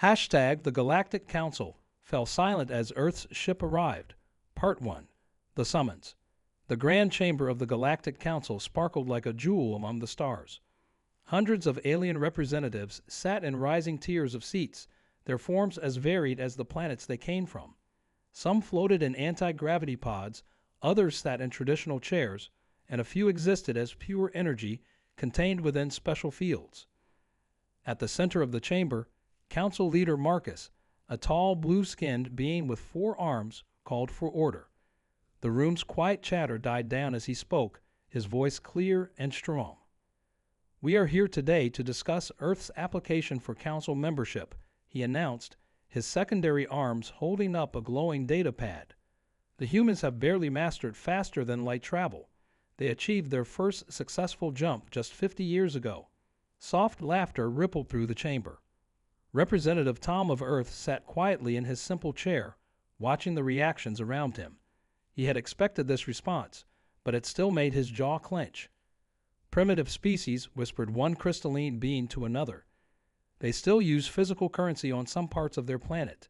Hashtag the Galactic Council fell silent as Earth's ship arrived. Part 1. The Summons. The grand chamber of the Galactic Council sparkled like a jewel among the stars. Hundreds of alien representatives sat in rising tiers of seats, their forms as varied as the planets they came from. Some floated in anti-gravity pods, others sat in traditional chairs, and a few existed as pure energy contained within special fields. At the center of the chamber, Council Leader Marcus, a tall, blue-skinned being with 4 arms, called for order. The room's quiet chatter died down as he spoke, his voice clear and strong. "We are here today to discuss Earth's application for Council membership," he announced, his secondary arms holding up a glowing data pad. "The humans have barely mastered faster than light travel. They achieved their first successful jump just 50 years ago." Soft laughter rippled through the chamber. Representative Tom of Earth sat quietly in his simple chair, watching the reactions around him. He had expected this response, but it still made his jaw clench. "Primitive species," whispered one crystalline being to another. "They still use physical currency on some parts of their planet.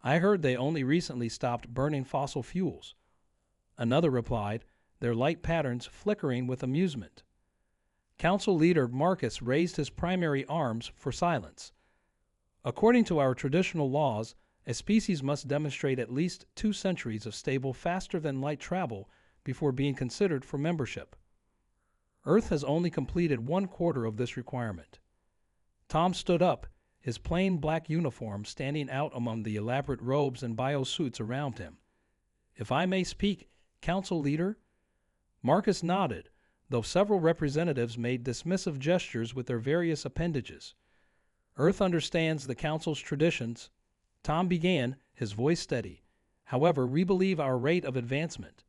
I heard they only recently stopped burning fossil fuels." Another replied, their light patterns flickering with amusement. Council Leader Marcus raised his primary arms for silence. "According to our traditional laws, a species must demonstrate at least 2 centuries of stable faster-than-light travel before being considered for membership. Earth has only completed 1/4 of this requirement." Tom stood up, his plain black uniform standing out among the elaborate robes and biosuits around him. "If I may speak, Council Leader?" Marcus nodded, though several representatives made dismissive gestures with their various appendages. "Earth understands the Council's traditions," Tom began, his voice steady. "However, we believe our rate of advancement."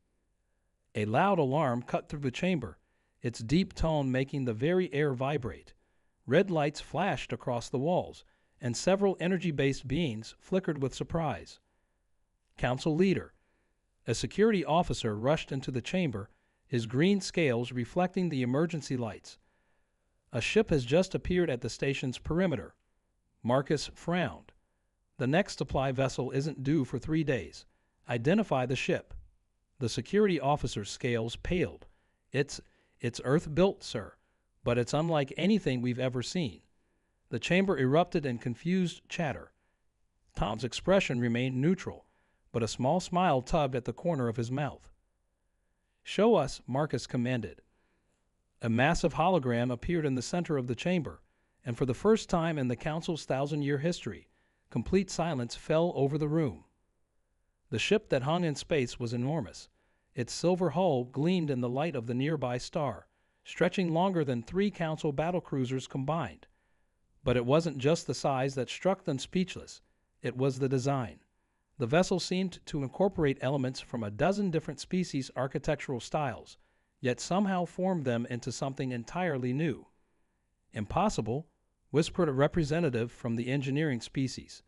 A loud alarm cut through the chamber, its deep tone making the very air vibrate. Red lights flashed across the walls, and several energy-based beings flickered with surprise. "Council Leader." A security officer rushed into the chamber, his green scales reflecting the emergency lights. "A ship has just appeared at the station's perimeter." Marcus frowned. "The next supply vessel isn't due for 3 days. Identify the ship." The security officer's scales paled. It's Earth-built, sir, but it's unlike anything we've ever seen." The chamber erupted in confused chatter. Tom's expression remained neutral, but a small smile tugged at the corner of his mouth. "Show us," Marcus commanded. A massive hologram appeared in the center of the chamber, and for the first time in the Council's 1,000-year history, complete silence fell over the room. The ship that hung in space was enormous. Its silver hull gleamed in the light of the nearby star, stretching longer than 3 Council battlecruisers combined. But it wasn't just the size that struck them speechless. It was the design. The vessel seemed to incorporate elements from a dozen different species' architectural styles, yet somehow formed them into something entirely new. "Impossible," whispered a representative from the engineering species.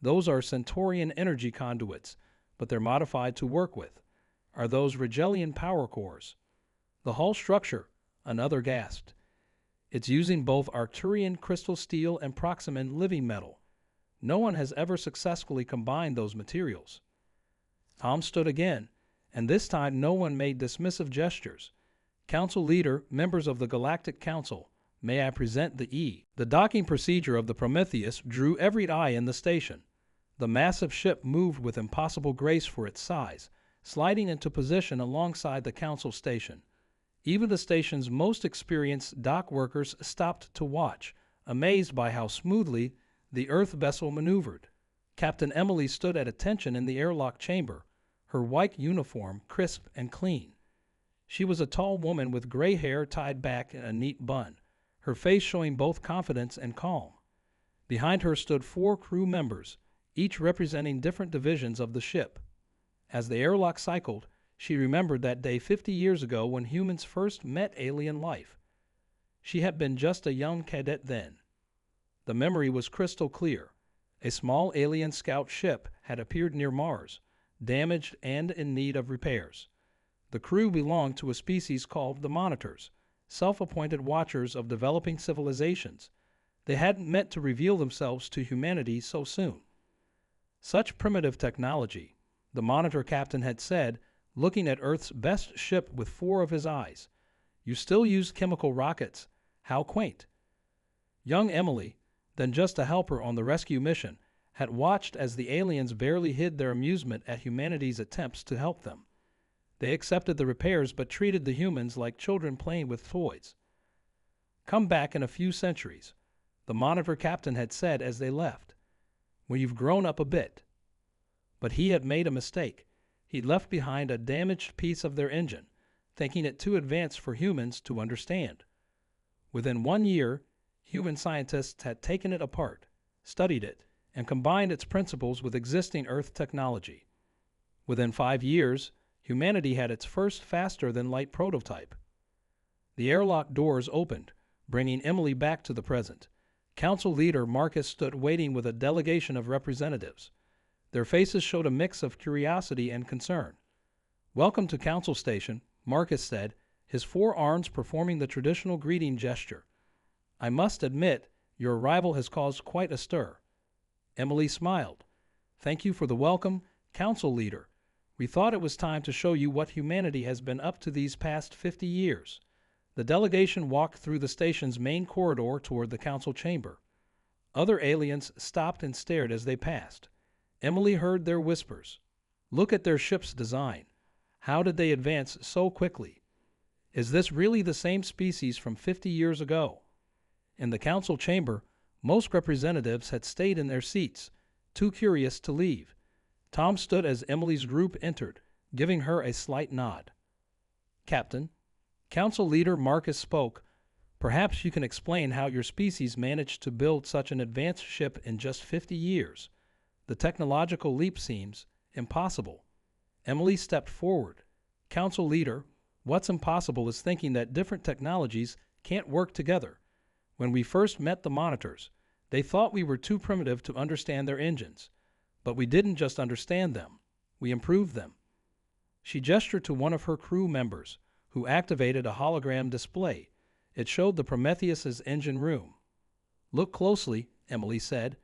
"Those are Centaurian energy conduits, but they're modified to work with. Are those Rigelian power cores?" "The hull structure," another gasped. "It's using both Arcturian crystal steel and Proximan living metal. No one has ever successfully combined those materials." Tom stood again, and this time no one made dismissive gestures. "Council Leader, members of the Galactic Council, may I present the E." The docking procedure of the Prometheus drew every eye in the station. The massive ship moved with impossible grace for its size, sliding into position alongside the Council station. Even the station's most experienced dock workers stopped to watch, amazed by how smoothly the Earth vessel maneuvered. Captain Emily stood at attention in the airlock chamber, her white uniform crisp and clean. She was a tall woman with gray hair tied back in a neat bun, her face showing both confidence and calm. Behind her stood 4 crew members, each representing different divisions of the ship. As the airlock cycled, she remembered that day 50 years ago when humans first met alien life. She had been just a young cadet then. The memory was crystal clear. A small alien scout ship had appeared near Mars, damaged and in need of repairs. The crew belonged to a species called the Monitors, self-appointed watchers of developing civilizations. They hadn't meant to reveal themselves to humanity so soon. Such primitive technology, the monitor captain had said, looking at Earth's best ship with 4 of his eyes. You still use chemical rockets. How quaint. Young Emily, then just a helper on the rescue mission, had watched as the aliens barely hid their amusement at humanity's attempts to help them. They accepted the repairs but treated the humans like children playing with toys. Come back in a few centuries, the monitor captain had said as they left, when you've grown up a bit. But he had made a mistake. He'd left behind a damaged piece of their engine, thinking it too advanced for humans to understand. Within 1 year, human scientists had taken it apart, studied it, and combined its principles with existing Earth technology. Within 5 years, humanity had its first faster-than-light prototype. The airlock doors opened, bringing Emily back to the present. Council leader Marcus stood waiting with a delegation of representatives. Their faces showed a mix of curiosity and concern. "Welcome to Council Station," Marcus said, his 4 arms performing the traditional greeting gesture. "I must admit, your arrival has caused quite a stir." Emily smiled. "Thank you for the welcome, Council leader. We thought it was time to show you what humanity has been up to these past 50 years. The delegation walked through the station's main corridor toward the council chamber. Other aliens stopped and stared as they passed. Emily heard their whispers. "Look at their ship's design. How did they advance so quickly? Is this really the same species from 50 years ago?" In the council chamber, most representatives had stayed in their seats, too curious to leave. Tom stood as Emily's group entered, giving her a slight nod. "Captain," Council leader Marcus spoke, "perhaps you can explain how your species managed to build such an advanced ship in just 50 years. The technological leap seems impossible." Emily stepped forward. "Council leader, what's impossible is thinking that different technologies can't work together. When we first met the monitors, they thought we were too primitive to understand their engines. But we didn't just understand them. We improved them." She gestured to one of her crew members, who activated a hologram display. It showed the Prometheus's engine room. "Look closely," Emily said.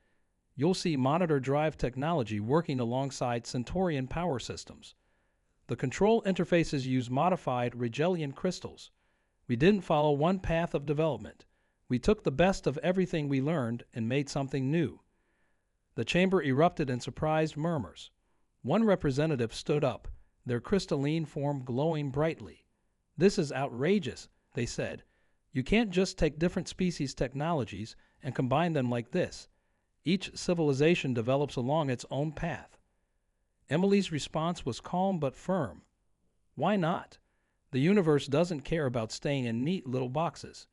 "You'll see monitor drive technology working alongside Centaurian power systems. The control interfaces use modified Rigelian crystals. We didn't follow one path of development. We took the best of everything we learned and made something new." The chamber erupted in surprised murmurs. One representative stood up, their crystalline form glowing brightly. "This is outrageous," they said. "You can't just take different species' technologies and combine them like this. Each civilization develops along its own path." Emily's response was calm but firm. "Why not? The universe doesn't care about staying in neat little boxes.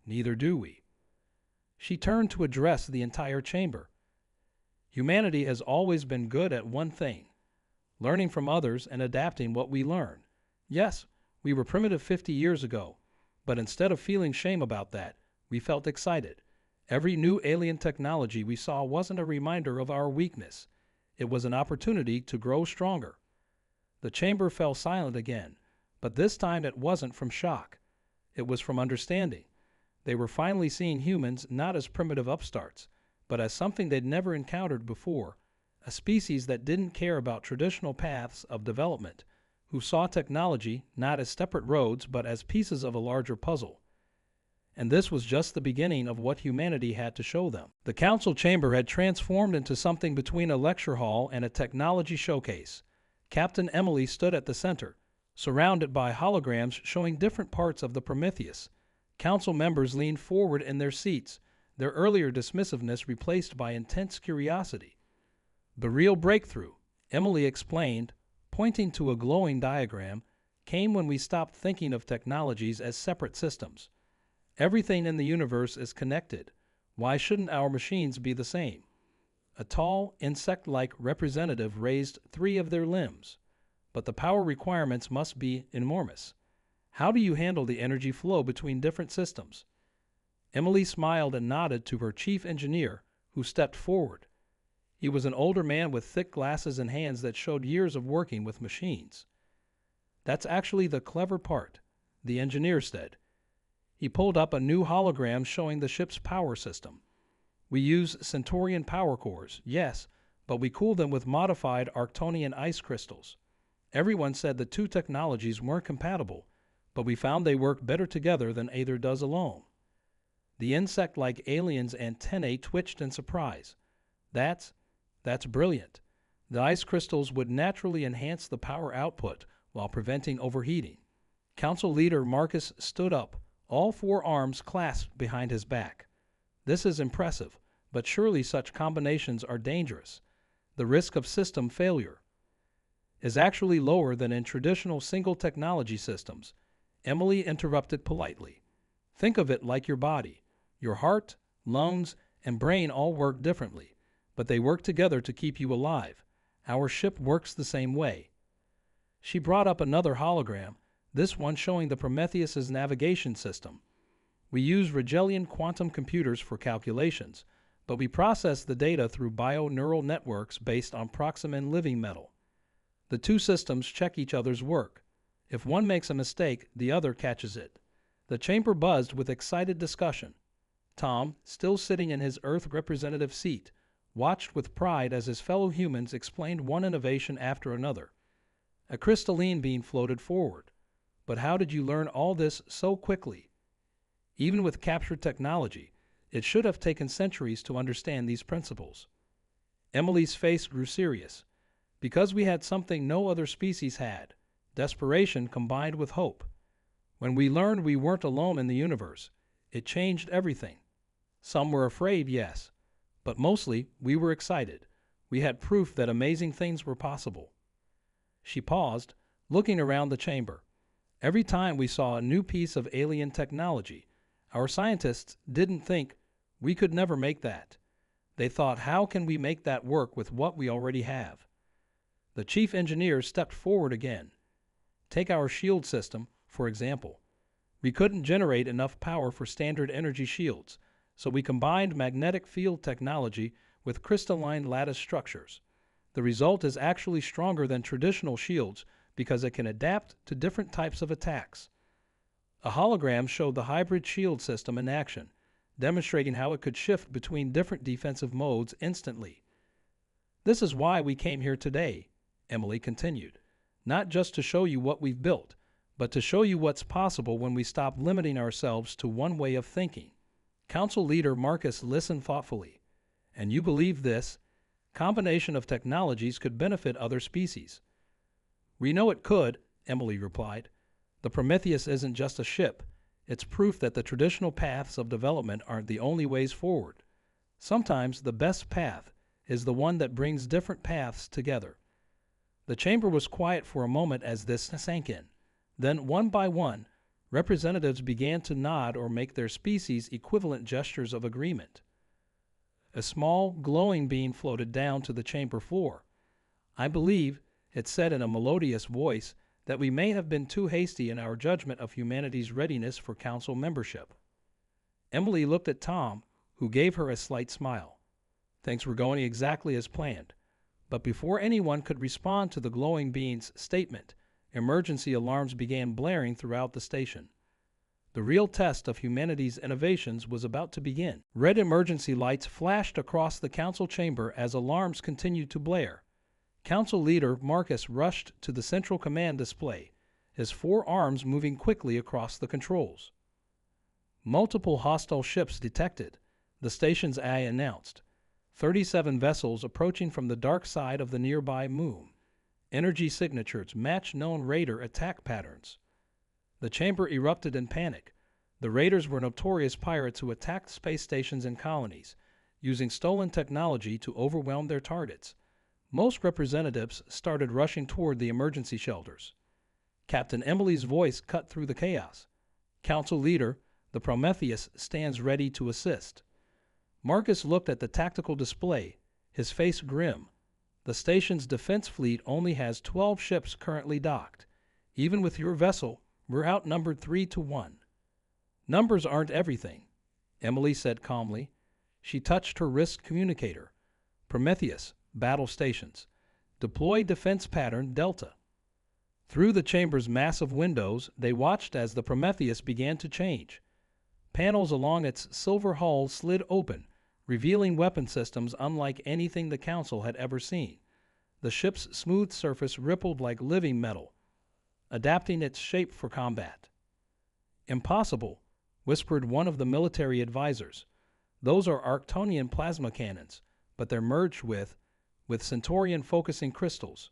Neither do we." She turned to address the entire chamber. "Humanity has always been good at one thing: learning from others and adapting what we learn. Yes, we were primitive 50 years ago, but instead of feeling shame about that, we felt excited. Every new alien technology we saw wasn't a reminder of our weakness. It was an opportunity to grow stronger." The chamber fell silent again, but this time it wasn't from shock. It was from understanding. They were finally seeing humans not as primitive upstarts, but as something they'd never encountered before, a species that didn't care about traditional paths of development, who saw technology not as separate roads but as pieces of a larger puzzle. And this was just the beginning of what humanity had to show them. The council chamber had transformed into something between a lecture hall and a technology showcase. Captain Emily stood at the center, surrounded by holograms showing different parts of the Prometheus. Council members leaned forward in their seats, their earlier dismissiveness replaced by intense curiosity. "The real breakthrough," Emily explained, pointing to a glowing diagram, "came when we stopped thinking of technologies as separate systems. Everything in the universe is connected. Why shouldn't our machines be the same?" A tall, insect-like representative raised 3 of their limbs. "But the power requirements must be enormous. How do you handle the energy flow between different systems?" Emily smiled and nodded to her chief engineer, who stepped forward. He was an older man with thick glasses and hands that showed years of working with machines. "That's actually the clever part," the engineer said. He pulled up a new hologram showing the ship's power system. We use Centaurian power cores, yes, but we cool them with modified Arctonian ice crystals. Everyone said the two technologies weren't compatible, but we found they work better together than either does alone. The insect-like alien's antennae twitched in surprise. That's brilliant. The ice crystals would naturally enhance the power output while preventing overheating. Council leader Marcus stood up, all four arms clasped behind his back. This is impressive, but surely such combinations are dangerous. The risk of system failure is actually lower than in traditional single technology systems. Emily interrupted politely. Think of it like your body. Your heart, lungs, and brain all work differently, but they work together to keep you alive. Our ship works the same way. She brought up another hologram, this one showing the Prometheus's navigation system. We use Rigelian quantum computers for calculations, but we process the data through bio-neural networks based on Proximin living metal. The two systems check each other's work. If one makes a mistake, the other catches it. The chamber buzzed with excited discussion. Tom, still sitting in his Earth representative seat, watched with pride as his fellow humans explained one innovation after another. A crystalline being floated forward. But how did you learn all this so quickly? Even with captured technology, it should have taken centuries to understand these principles. Emily's face grew serious. Because we had something no other species had, desperation combined with hope. When we learned we weren't alone in the universe, it changed everything. Some were afraid, yes, but mostly we were excited. We had proof that amazing things were possible. She paused, looking around the chamber. Every time we saw a new piece of alien technology, our scientists didn't think we could never make that. They thought, how can we make that work with what we already have? The chief engineer stepped forward again. Take our shield system, for example. We couldn't generate enough power for standard energy shields, so we combined magnetic field technology with crystalline lattice structures. The result is actually stronger than traditional shields because it can adapt to different types of attacks. A hologram showed the hybrid shield system in action, demonstrating how it could shift between different defensive modes instantly. This is why we came here today, Emily continued. Not just to show you what we've built, but to show you what's possible when we stop limiting ourselves to one way of thinking. Council leader Marcus listened thoughtfully. And you believe this combination of technologies could benefit other species? We know it could, Emily replied. The Prometheus isn't just a ship. It's proof that the traditional paths of development aren't the only ways forward. Sometimes the best path is the one that brings different paths together. The chamber was quiet for a moment as this sank in. Then, one by one, representatives began to nod or make their species equivalent gestures of agreement. A small, glowing being floated down to the chamber floor. I believe, it said in a melodious voice, that we may have been too hasty in our judgment of humanity's readiness for council membership. Emily looked at Tom, who gave her a slight smile. Things were going exactly as planned. But before anyone could respond to the glowing being's statement, emergency alarms began blaring throughout the station. The real test of humanity's innovations was about to begin. Red emergency lights flashed across the council chamber as alarms continued to blare. Council leader Marcus rushed to the central command display, his four arms moving quickly across the controls. Multiple hostile ships detected, the station's eye announced. 37 vessels approaching from the dark side of the nearby moon. Energy signatures match known raider attack patterns. The chamber erupted in panic. The raiders were notorious pirates who attacked space stations and colonies, using stolen technology to overwhelm their targets. Most representatives started rushing toward the emergency shelters. Captain Emily's voice cut through the chaos. Council leader, the Prometheus stands ready to assist. Marcus looked at the tactical display, his face grim. The station's defense fleet only has 12 ships currently docked. Even with your vessel, we're outnumbered 3-1. Numbers aren't everything, Emily said calmly. She touched her wrist communicator. Prometheus, battle stations. Deploy defense pattern Delta. Through the chamber's massive windows, they watched as the Prometheus began to change. Panels along its silver hull slid open, revealing weapon systems unlike anything the Council had ever seen. The ship's smooth surface rippled like living metal, adapting its shape for combat. "Impossible," whispered one of the military advisors. "Those are Arctonian plasma cannons, but they're merged with Centaurian focusing crystals."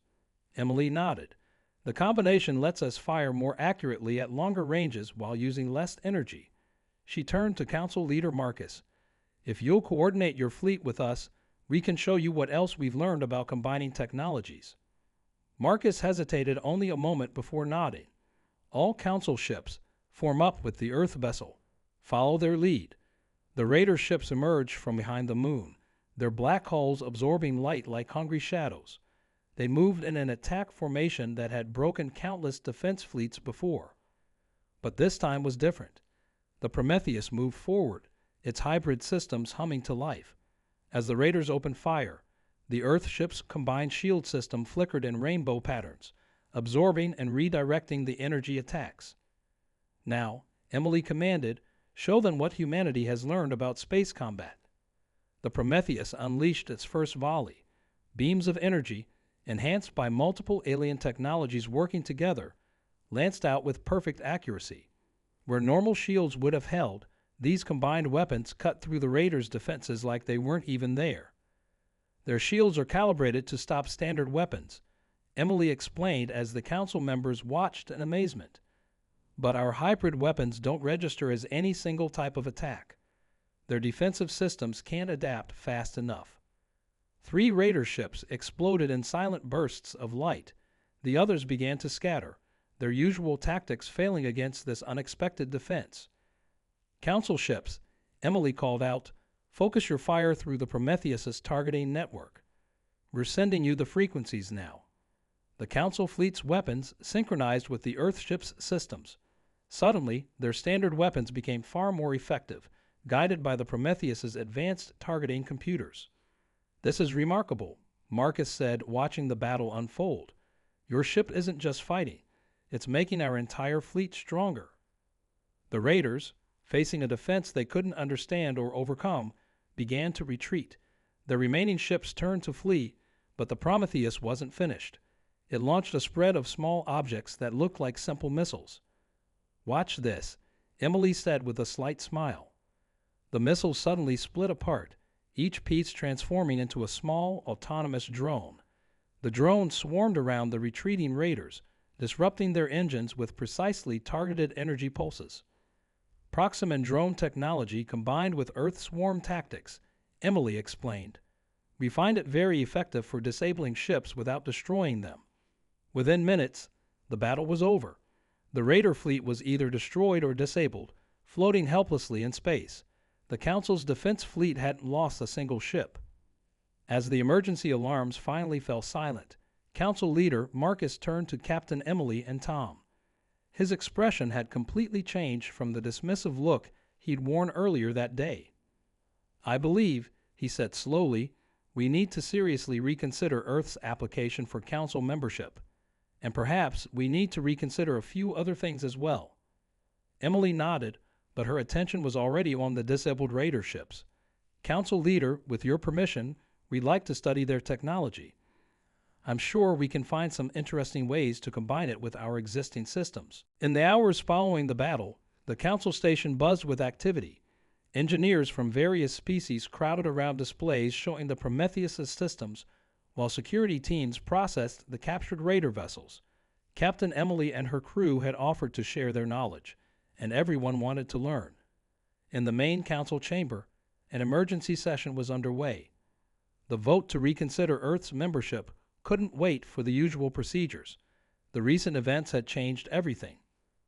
Emily nodded. "The combination lets us fire more accurately at longer ranges while using less energy." She turned to Council Leader Marcus. "If you'll coordinate your fleet with us, we can show you what else we've learned about combining technologies." Marcus hesitated only a moment before nodding. "All Council ships form up with the Earth vessel. Follow their lead." The Raider ships emerged from behind the moon, their black hulls absorbing light like hungry shadows. They moved in an attack formation that had broken countless defense fleets before. But this time was different. The Prometheus moved forward, its hybrid systems humming to life. As the Raiders opened fire, the Earth ship's combined shield system flickered in rainbow patterns, absorbing and redirecting the energy attacks. "Now," Emily commanded, "show them what humanity has learned about space combat." The Prometheus unleashed its first volley. Beams of energy, enhanced by multiple alien technologies working together, lanced out with perfect accuracy. Where normal shields would have held, these combined weapons cut through the Raiders' defenses like they weren't even there. "Their shields are calibrated to stop standard weapons," Emily explained as the Council members watched in amazement. "But our hybrid weapons don't register as any single type of attack. Their defensive systems can't adapt fast enough." 3 Raider ships exploded in silent bursts of light. The others began to scatter, their usual tactics failing against this unexpected defense. "Council ships," Emily called out, "focus your fire through the Prometheus's targeting network. We're sending you the frequencies now." The Council fleet's weapons synchronized with the Earth ship's systems. Suddenly, their standard weapons became far more effective, guided by the Prometheus's advanced targeting computers. "This is remarkable," Marcus said, watching the battle unfold. "Your ship isn't just fighting, it's making our entire fleet stronger." The Raiders, facing a defense they couldn't understand or overcome, began to retreat. The remaining ships turned to flee, but the Prometheus wasn't finished. It launched a spread of small objects that looked like simple missiles. "Watch this," Emily said with a slight smile. The missiles suddenly split apart, each piece transforming into a small, autonomous drone. The drone swarmed around the retreating Raiders, disrupting their engines with precisely targeted energy pulses. "Proximan drone technology combined with Earth swarm tactics," Emily explained. "We find it very effective for disabling ships without destroying them." Within minutes, the battle was over. The Raider fleet was either destroyed or disabled, floating helplessly in space. The Council's defense fleet hadn't lost a single ship. As the emergency alarms finally fell silent, Council Leader Marcus turned to Captain Emily and Tom. His expression had completely changed from the dismissive look he'd worn earlier that day. "I believe," he said slowly, "we need to seriously reconsider Earth's application for Council membership. And perhaps we need to reconsider a few other things as well." Emily nodded, but her attention was already on the disabled Raider ships. "Council Leader, with your permission, we'd like to study their technology. I'm sure we can find some interesting ways to combine it with our existing systems." In the hours following the battle, the Council station buzzed with activity. Engineers from various species crowded around displays showing the Prometheus's systems, while security teams processed the captured Raider vessels. Captain Emily and her crew had offered to share their knowledge, and everyone wanted to learn. In the main Council chamber, an emergency session was underway. The vote to reconsider Earth's membership couldn't wait for the usual procedures. The recent events had changed everything.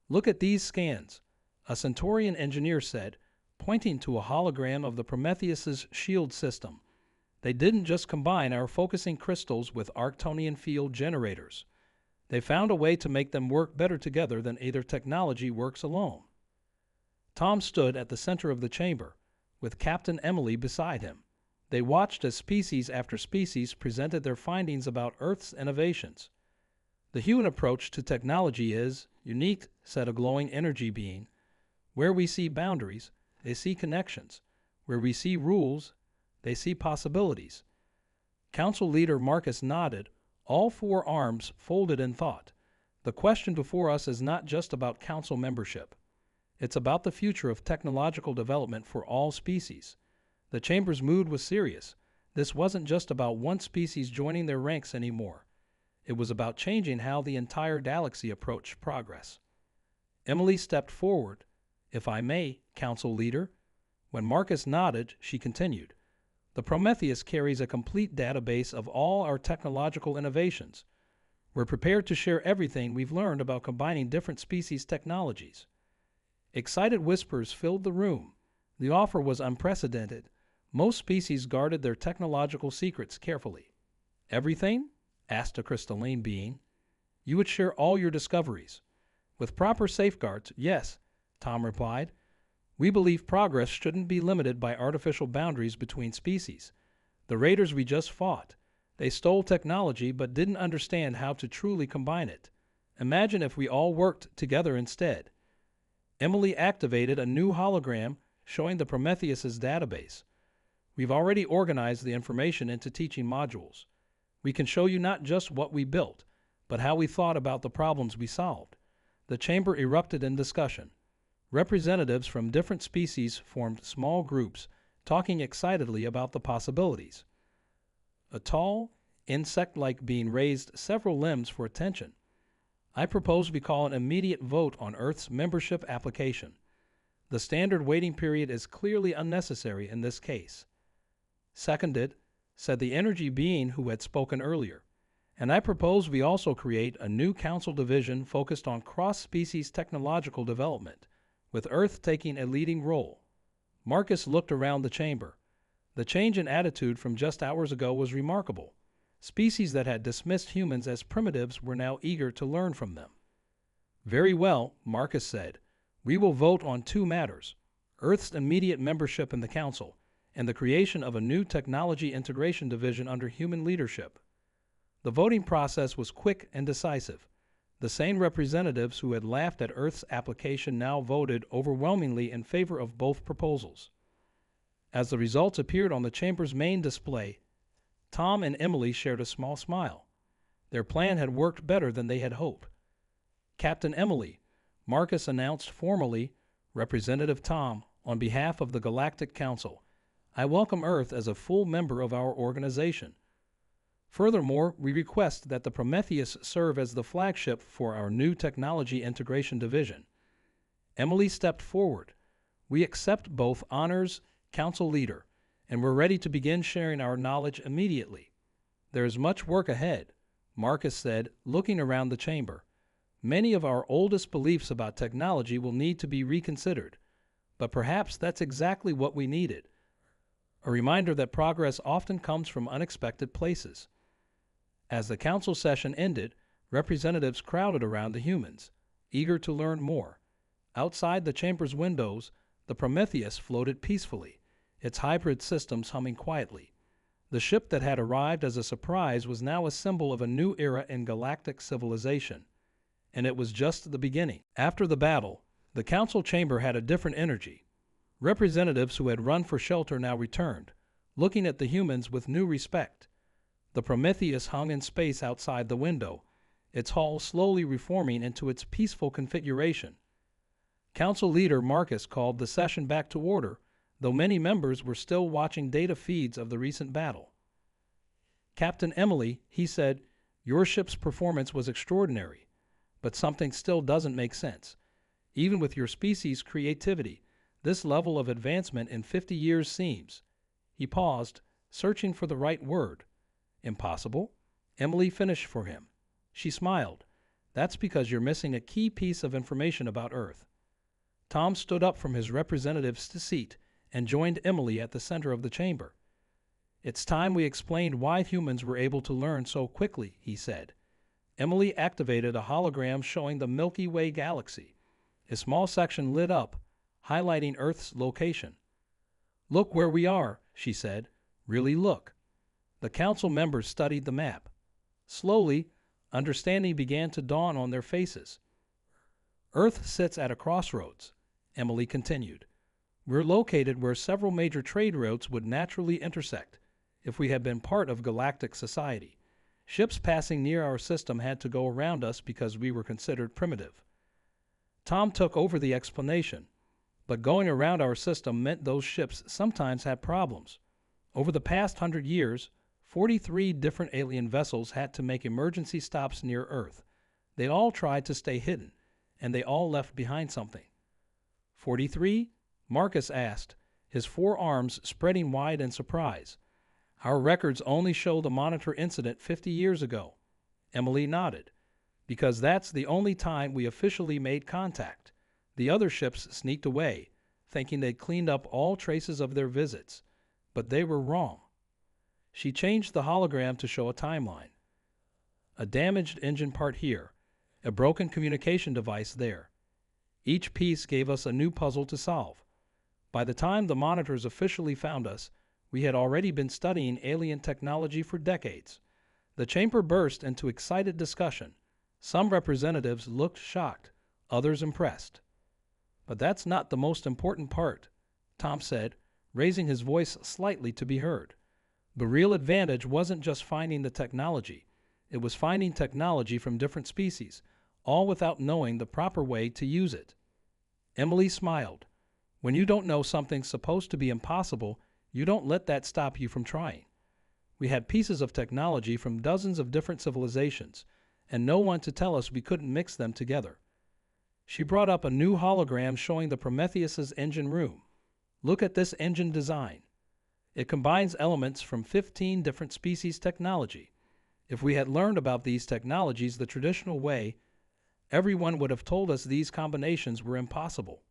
"Look at these scans," a Centaurian engineer said, pointing to a hologram of the Prometheus's shield system. "They didn't just combine our focusing crystals with Arctonian field generators. They found a way to make them work better together than either technology works alone." Tom stood at the center of the chamber, with Captain Emily beside him. They watched as species after species presented their findings about Earth's innovations. "The human approach to technology is unique," said a glowing energy being. "Where we see boundaries, they see connections. Where we see rules, They see possibilities. Council leader Marcus nodded, all four arms folded in thought. The question before us is not just about council membership. It's about the future of technological development for all species. The chamber's mood was serious. This wasn't just about one species joining their ranks anymore. It was about changing how the entire galaxy approached progress. Emily stepped forward. "If I may, council leader." When Marcus nodded, she continued. "The Prometheus carries a complete database of all our technological innovations. We're prepared to share everything we've learned about combining different species' technologies." Excited whispers filled the room. The offer was unprecedented. Most species guarded their technological secrets carefully. "Everything?" asked a crystalline being. "You would share all your discoveries." "With proper safeguards, yes," Tom replied. "We believe progress shouldn't be limited by artificial boundaries between species. The raiders we just fought, they stole technology but didn't understand how to truly combine it. Imagine if we all worked together instead." Emily activated a new hologram showing the Prometheus's database. "We've already organized the information into teaching modules. We can show you not just what we built, but how we thought about the problems we solved." The chamber erupted in discussion. Representatives from different species formed small groups, talking excitedly about the possibilities. A tall, insect-like being raised several limbs for attention. "I propose we call an immediate vote on Earth's membership application. The standard waiting period is clearly unnecessary in this case." "Seconded," said the energy being who had spoken earlier. "And I propose we also create a new council division focused on cross-species technological development, with Earth taking a leading role." Marcus looked around the chamber. The change in attitude from just hours ago was remarkable. Species that had dismissed humans as primitives were now eager to learn from them. "Very well," Marcus said. "We will vote on two matters: Earth's immediate membership in the Council, and the creation of a new technology integration division under human leadership." The voting process was quick and decisive. The same representatives who had laughed at Earth's application now voted overwhelmingly in favor of both proposals. As the results appeared on the chamber's main display, Tom and Emily shared a small smile. Their plan had worked better than they had hoped. "Captain Emily," Marcus announced formally, "Representative Tom, on behalf of the Galactic Council, I welcome Earth as a full member of our organization. Furthermore, we request that the Prometheus serve as the flagship for our new technology integration division." Emily stepped forward. "We accept both honors, Council Leader, and we're ready to begin sharing our knowledge immediately." "There is much work ahead," Marcus said, looking around the chamber. "Many of our oldest beliefs about technology will need to be reconsidered, but perhaps that's exactly what we needed. A reminder that progress often comes from unexpected places." As the council session ended, representatives crowded around the humans, eager to learn more. Outside the chamber's windows, the Prometheus floated peacefully, its hybrid systems humming quietly. The ship that had arrived as a surprise was now a symbol of a new era in galactic civilization. And it was just the beginning. After the battle, the council chamber had a different energy. Representatives who had run for shelter now returned, looking at the humans with new respect. The Prometheus hung in space outside the window, its hull slowly reforming into its peaceful configuration. Council leader Marcus called the session back to order, though many members were still watching data feeds of the recent battle. "Captain Emily," he said, "your ship's performance was extraordinary, but something still doesn't make sense. Even with your species' creativity, this level of advancement in 50 years seems—" He paused, searching for the right word. "Impossible?" Emily finished for him. She smiled. "That's because you're missing a key piece of information about Earth." Tom stood up from his representative's seat and joined Emily at the center of the chamber. "It's time we explained why humans were able to learn so quickly," he said. Emily activated a hologram showing the Milky Way galaxy. A small section lit up, highlighting Earth's location. "Look where we are," she said. "Really look." The council members studied the map. Slowly, understanding began to dawn on their faces. "Earth sits at a crossroads," Emily continued. We're located where several major trade routes would naturally intersect if we had been part of galactic society. Ships passing near our system had to go around us because we were considered primitive. Tom took over the explanation, but going around our system meant those ships sometimes had problems. Over the past 100 years, 43 different alien vessels had to make emergency stops near Earth. They all tried to stay hidden, and they all left behind something. 43? Marcus asked, his forearms spreading wide in surprise. Our records only show the monitor incident 50 years ago. Emily nodded. Because that's the only time we officially made contact. The other ships sneaked away, thinking they'd cleaned up all traces of their visits. But they were wrong. She changed the hologram to show a timeline. A damaged engine part here, a broken communication device there. Each piece gave us a new puzzle to solve. By the time the monitors officially found us, we had already been studying alien technology for decades. The chamber burst into excited discussion. Some representatives looked shocked, others impressed. But that's not the most important part, Tom said, raising his voice slightly to be heard. The real advantage wasn't just finding the technology. It was finding technology from different species, all without knowing the proper way to use it. Emily smiled. When you don't know something's supposed to be impossible, you don't let that stop you from trying. We had pieces of technology from dozens of different civilizations, and no one to tell us we couldn't mix them together. She brought up a new hologram showing the Prometheus's engine room. Look at this engine design. It combines elements from 15 different species technology. If we had learned about these technologies the traditional way, everyone would have told us these combinations were impossible.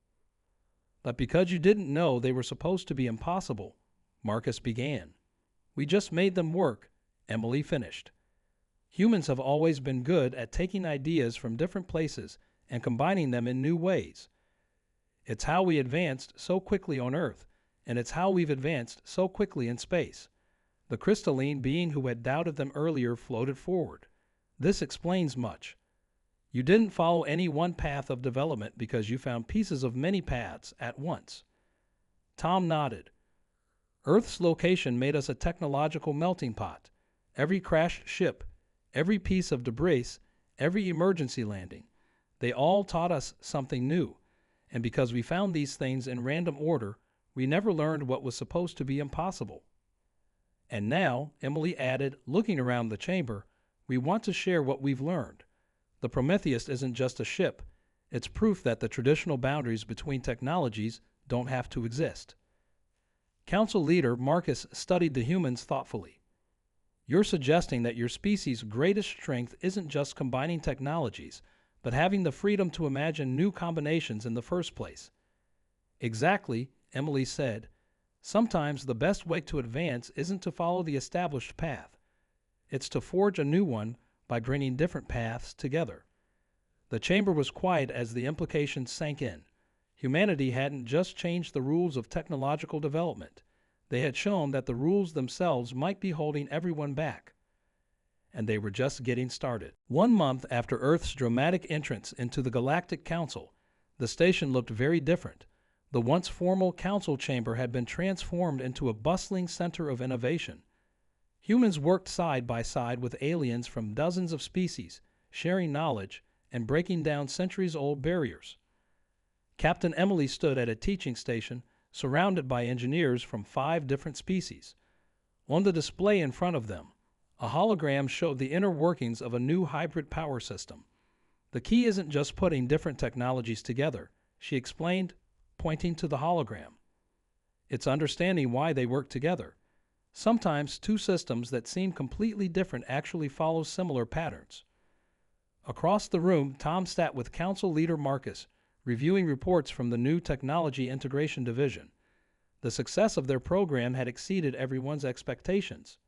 But because you didn't know they were supposed to be impossible, Marcus began. We just made them work, Emily finished. Humans have always been good at taking ideas from different places and combining them in new ways. It's how we advanced so quickly on Earth, and it's how we've advanced so quickly in space. The crystalline being who had doubted them earlier floated forward. This explains much. You didn't follow any one path of development because you found pieces of many paths at once. Tom nodded. Earth's location made us a technological melting pot. Every crashed ship, every piece of debris, every emergency landing, they all taught us something new. And because we found these things in random order, we never learned what was supposed to be impossible. And now, Emily added, looking around the chamber, we want to share what we've learned. The Prometheus isn't just a ship. It's proof that the traditional boundaries between technologies don't have to exist. Council leader Marcus studied the humans thoughtfully. You're suggesting that your species' greatest strength isn't just combining technologies, but having the freedom to imagine new combinations in the first place. Exactly, Emily said. Sometimes the best way to advance isn't to follow the established path. It's to forge a new one by bringing different paths together. The chamber was quiet as the implications sank in. Humanity hadn't just changed the rules of technological development. They had shown that the rules themselves might be holding everyone back. And they were just getting started. 1 month after Earth's dramatic entrance into the Galactic Council, the station looked very different. The once formal council chamber had been transformed into a bustling center of innovation. Humans worked side by side with aliens from dozens of species, sharing knowledge and breaking down centuries-old barriers. Captain Emily stood at a teaching station surrounded by engineers from 5 different species. On the display in front of them, a hologram showed the inner workings of a new hybrid power system. The key isn't just putting different technologies together, she explained, pointing to the hologram. It's understanding why they work together. Sometimes 2 systems that seem completely different actually follow similar patterns. Across the room, Tom sat with Council Leader Marcus, reviewing reports from the new Technology Integration Division. The success of their program had exceeded everyone's expectations.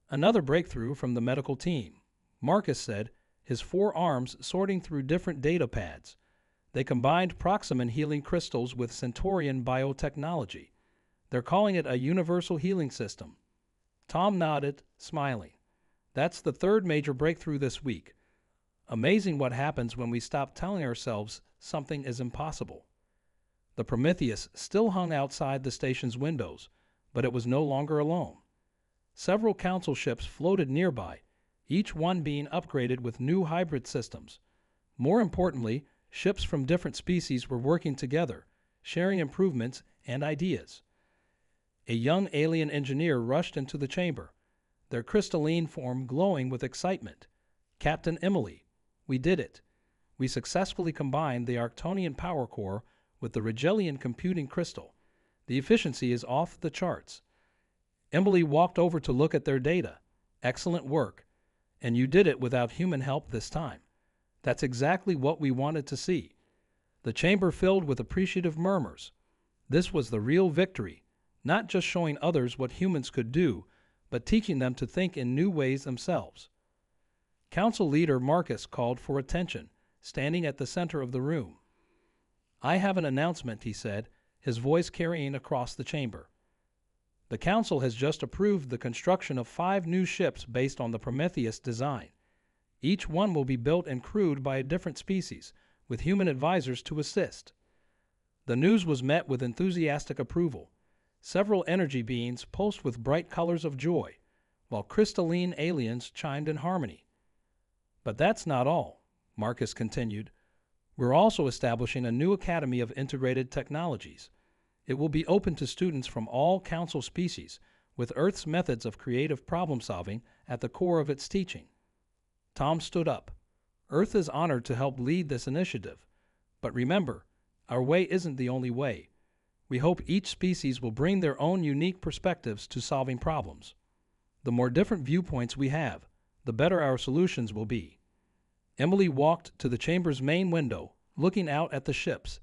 Another breakthrough from the medical team, Marcus said, his 4 arms sorting through different data pads. They combined Proximan healing crystals with Centaurian biotechnology. They're calling it a universal healing system. Tom nodded, smiling. That's the 3rd major breakthrough this week. Amazing what happens when we stop telling ourselves something is impossible. The Prometheus still hung outside the station's windows, but it was no longer alone. Several council ships floated nearby, each one being upgraded with new hybrid systems. More importantly, ships from different species were working together, sharing improvements and ideas. A young alien engineer rushed into the chamber, their crystalline form glowing with excitement. "Captain Emily, we did it. We successfully combined the Arctonian power core with the Rigelian computing crystal. The efficiency is off the charts." Emily walked over to look at their data. "Excellent work. And you did it without human help this time. That's exactly what we wanted to see." The chamber filled with appreciative murmurs. This was the real victory, not just showing others what humans could do, but teaching them to think in new ways themselves. Council leader Marcus called for attention, standing at the center of the room. "I have an announcement," he said, his voice carrying across the chamber. "The Council has just approved the construction of 5 new ships based on the Prometheus design. Each one will be built and crewed by a different species, with human advisors to assist." The news was met with enthusiastic approval. Several energy beings pulsed with bright colors of joy, while crystalline aliens chimed in harmony. "But that's not all," Marcus continued. "We're also establishing a new Academy of Integrated Technologies. It will be open to students from all Council species, with Earth's methods of creative problem-solving at the core of its teaching." Tom stood up. "Earth is honored to help lead this initiative. But remember, our way isn't the only way. We hope each species will bring their own unique perspectives to solving problems. The more different viewpoints we have, the better our solutions will be." Emily walked to the chamber's main window, looking out at the ships.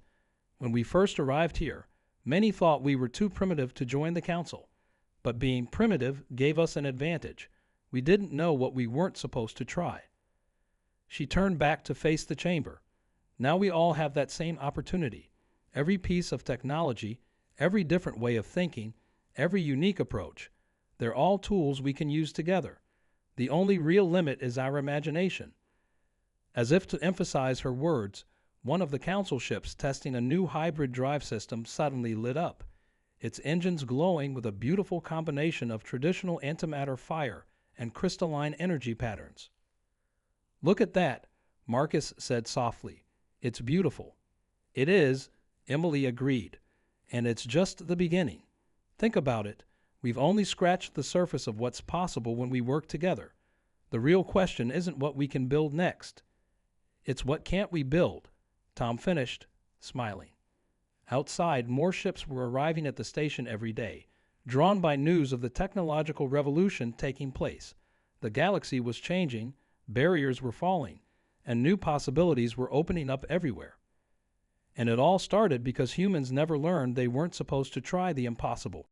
"When we first arrived here, many thought we were too primitive to join the Council. But being primitive gave us an advantage. We didn't know what we weren't supposed to try." She turned back to face the chamber. "Now we all have that same opportunity. Every piece of technology, every different way of thinking, every unique approach, they're all tools we can use together. The only real limit is our imagination." As if to emphasize her words, one of the Council ships testing a new hybrid drive system suddenly lit up, its engines glowing with a beautiful combination of traditional antimatter fire and crystalline energy patterns. "Look at that," Marcus said softly. "It's beautiful." "It is," Emily agreed, "and it's just the beginning. Think about it. We've only scratched the surface of what's possible when we work together. The real question isn't what we can build next. It's what can't we build," Tom finished, smiling. Outside, more ships were arriving at the station every day, drawn by news of the technological revolution taking place. The galaxy was changing, barriers were falling, and new possibilities were opening up everywhere. And it all started because humans never learned they weren't supposed to try the impossible.